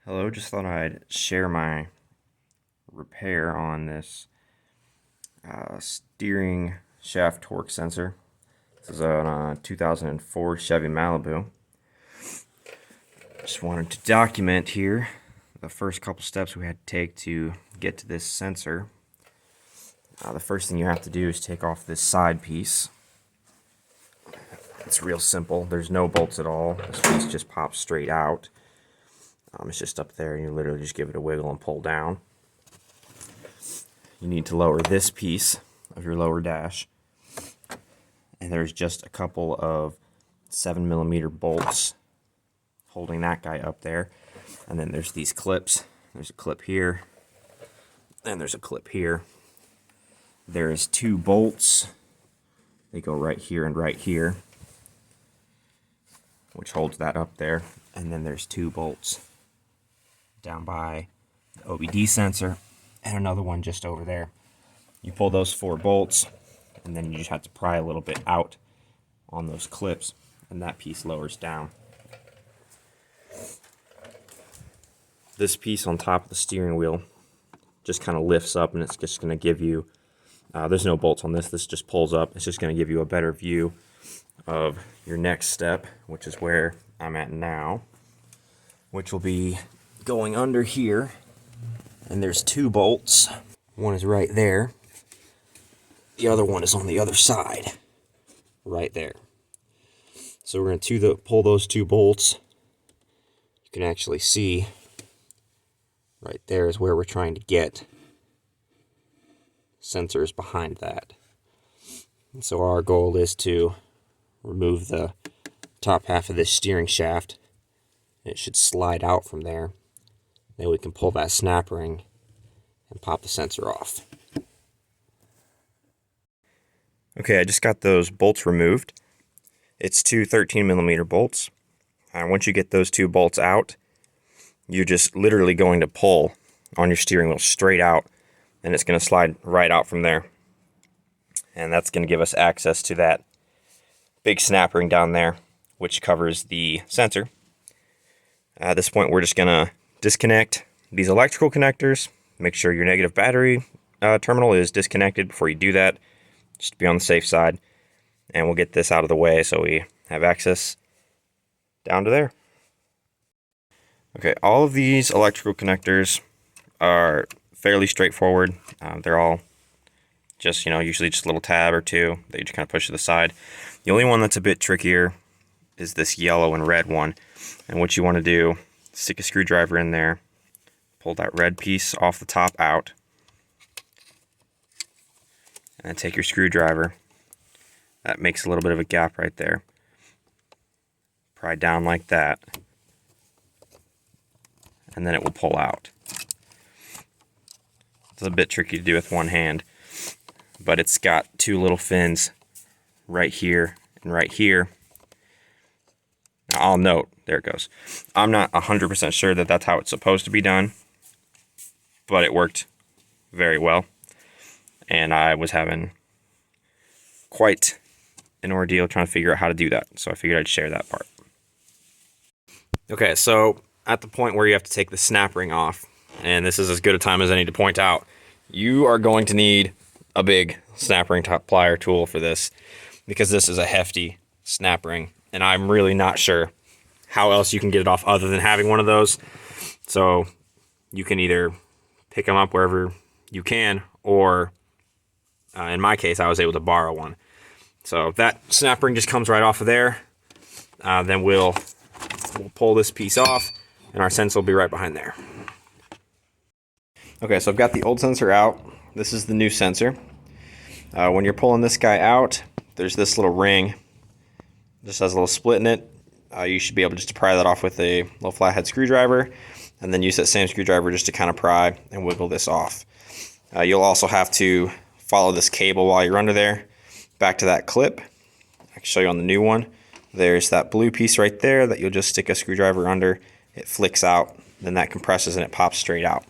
Hello, just thought I'd share my repair on this steering shaft torque sensor. This is a 2004 Chevy Malibu. Just wanted to document here the first couple steps we had to take to get to this sensor. The first thing you have to do is take off this side piece. It's real simple. There's no bolts at all. This piece just pops straight out. It's just up there, and you literally just give it a wiggle and pull down. You need to lower this piece of your lower dash, and there's just a couple of 7mm bolts holding that guy up there. And then there's these clips. There's a clip here, and there's a clip here. There's 2 bolts. They go right here and right here, which holds that up there. And then there's 2 bolts down by the OBD sensor, and another one just over there. You pull those 4 bolts, and then you just have to pry a little bit out on those clips, and that piece lowers down. This piece on top of the steering wheel just kind of lifts up, and it's just going to give you, there's no bolts on this, this just pulls up. It's just going to give you a better view of your next step, which is where I'm at now, which will be going under here. And there's 2 bolts. One is right there. The other one is on the other side, right there. So we're going to pull those 2 bolts. You can actually see right there is where we're trying to get sensors behind that. And so our goal is to remove the top half of this steering shaft. It should slide out from there. Then we can pull that snap ring and pop the sensor off. Okay, I just got those bolts removed. It's 2 13mm bolts. Once you get those 2 bolts out, you're just literally going to pull on your steering wheel straight out, and it's going to slide right out from there. And that's going to give us access to that big snap ring down there, which covers the sensor. At this point, we're just going to disconnect these electrical connectors. Make sure your negative battery terminal is disconnected before you do that, just to be on the safe side. And we'll get this out of the way so we have access down to there. Okay, all of these electrical connectors are fairly straightforward. They're all just, usually just a little tab or 2 that you just kind of push to the side. The only one that's a bit trickier is this yellow and red one. And what you want to do, stick a screwdriver in there, pull that red piece off the top out, and then take your screwdriver. That makes a little bit of a gap right there. Pry down like that, and then it will pull out. It's a bit tricky to do with one hand, but it's got 2 little fins right here and right here. Now, I'll note, there it goes. I'm not 100% sure that that's how it's supposed to be done, but it worked very well. And I was having quite an ordeal trying to figure out how to do that, so I figured I'd share that part. Okay, so at the point where you have to take the snap ring off, and this is as good a time as any to point out, you are going to need a big snap ring plier tool for this, because this is a hefty snap ring, and I'm really not sure how else you can get it off other than having one of those. So you can either pick them up wherever you can, or in my case, I was able to borrow one. So that snap ring just comes right off of there. Then we'll pull this piece off, and our sensor will be right behind there. Okay, so I've got the old sensor out. This is the new sensor. When you're pulling this guy out, there's this little ring. Just has a little split in it. You should be able just to pry that off with a little flathead screwdriver, and then use that same screwdriver just to kind of pry and wiggle this off. You'll also have to follow this cable while you're under there back to that clip. I can show you on the new one. There's that blue piece right there that you'll just stick a screwdriver under. It flicks out, then that compresses and it pops straight out.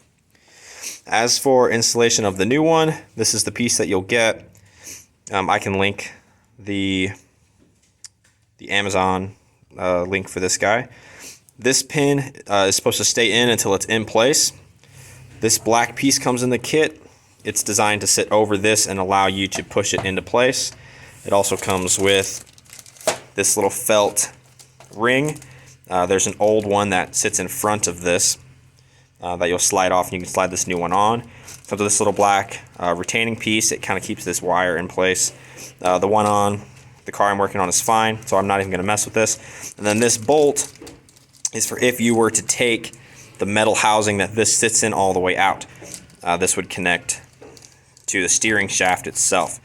As for installation of the new one, this is the piece that you'll get. I can link the Amazon link for this guy. This pin is supposed to stay in until it's in place. This black piece comes in the kit. It's designed to sit over this and allow you to push it into place. It also comes with this little felt ring. There's an old one that sits in front of this that you'll slide off, and you can slide this new one on. Comes with this little black retaining piece. It kind of keeps this wire in place. The one on the car I'm working on is fine, so I'm not even going to mess with this. And then this bolt is for if you were to take the metal housing that this sits in all the way out. This would connect to the steering shaft itself.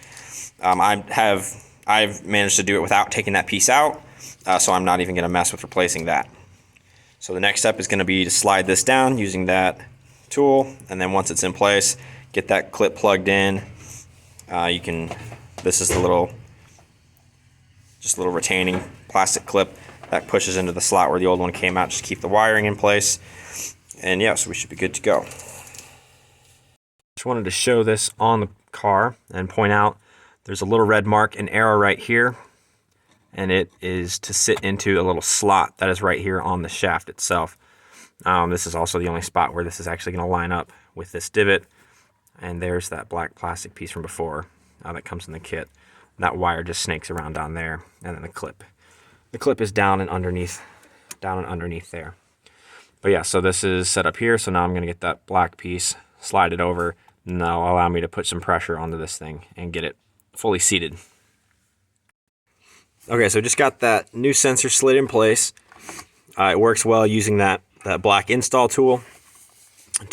I've managed to do it without taking that piece out, so I'm not even going to mess with replacing that. So the next step is going to be to slide this down using that tool, and then once it's in place, get that clip plugged in. This is the little retaining plastic clip that pushes into the slot where the old one came out, just to keep the wiring in place. And yeah, so we should be good to go. Just wanted to show this on the car and point out there's a little red mark, an arrow right here, and it is to sit into a little slot that is right here on the shaft itself. This is also the only spot where this is actually going to line up with this divot, and there's that black plastic piece from before that comes in the kit. That wire just snakes around down there, and then the clip. The clip is down and underneath there. But yeah, so this is set up here, so now I'm going to get that black piece, slide it over, and that'll allow me to put some pressure onto this thing and get it fully seated. Okay, so just got that new sensor slid in place. It works well using that black install tool.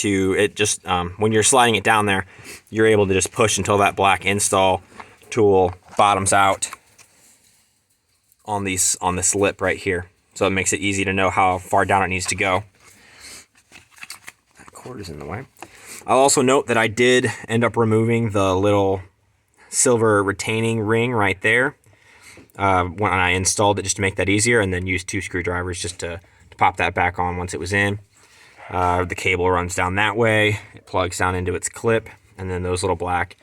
When you're sliding it down there, you're able to just push until that black install tool bottoms out on this lip right here. So it makes it easy to know how far down it needs to go. That cord is in the way. I'll also note that I did end up removing the little silver retaining ring right there when I installed it, just to make that easier, and then used 2 screwdrivers just to pop that back on once it was in. The cable runs down that way. It plugs down into its clip, and then those little black,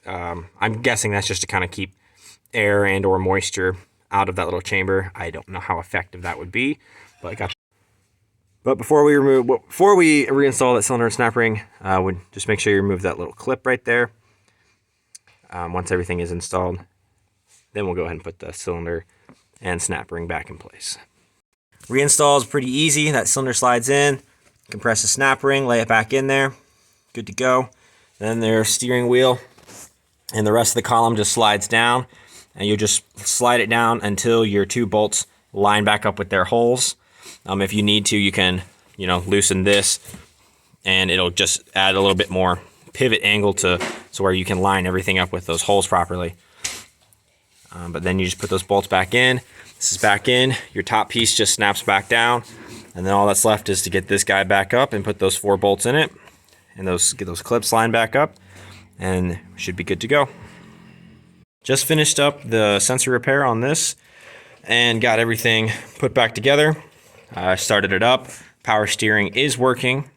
I'm guessing that's just to kind of keep air and or moisture out of that little chamber. I don't know how effective that would be, but before we reinstall that cylinder and snap ring, would just make sure you remove that little clip right there. Once everything is installed, then we'll go ahead and put the cylinder and snap ring back in place. Reinstall is pretty easy. That cylinder slides in, compress the snap ring, lay it back in there, good to go. Then their steering wheel and the rest of the column just slides down, and you just slide it down until your 2 bolts line back up with their holes. If you need to, you can, loosen this, and it'll just add a little bit more pivot angle to where you can line everything up with those holes properly. But then you just put those bolts back in. This is back in. Your top piece just snaps back down, and then all that's left is to get this guy back up and put those 4 bolts in it, and get those clips lined back up, and should be good to go. Just finished up the sensor repair on this and got everything put back together. I started it up. Power steering is working,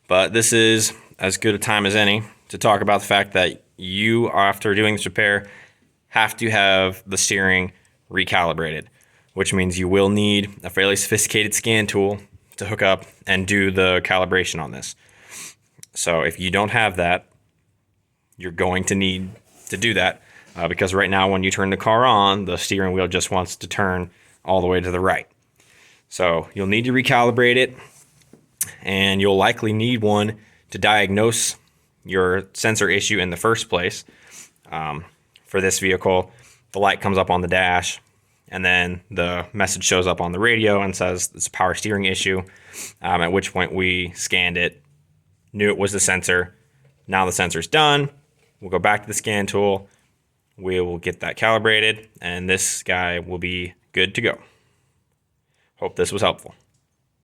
but this is as good a time as any to talk about the fact that you, after doing this repair, have to have the steering recalibrated, which means you will need a fairly sophisticated scan tool to hook up and do the calibration on this. So if you don't have that, you're going to need to do that, because right now when you turn the car on, the steering wheel just wants to turn all the way to the right. So you'll need to recalibrate it, and you'll likely need one to diagnose your sensor issue in the first place. For this vehicle, the light comes up on the dash, and then the message shows up on the radio and says it's a power steering issue, at which point we scanned it, knew it was the sensor. Now the sensor's done. We'll go back to the scan tool. We will get that calibrated, and this guy will be good to go. Hope this was helpful.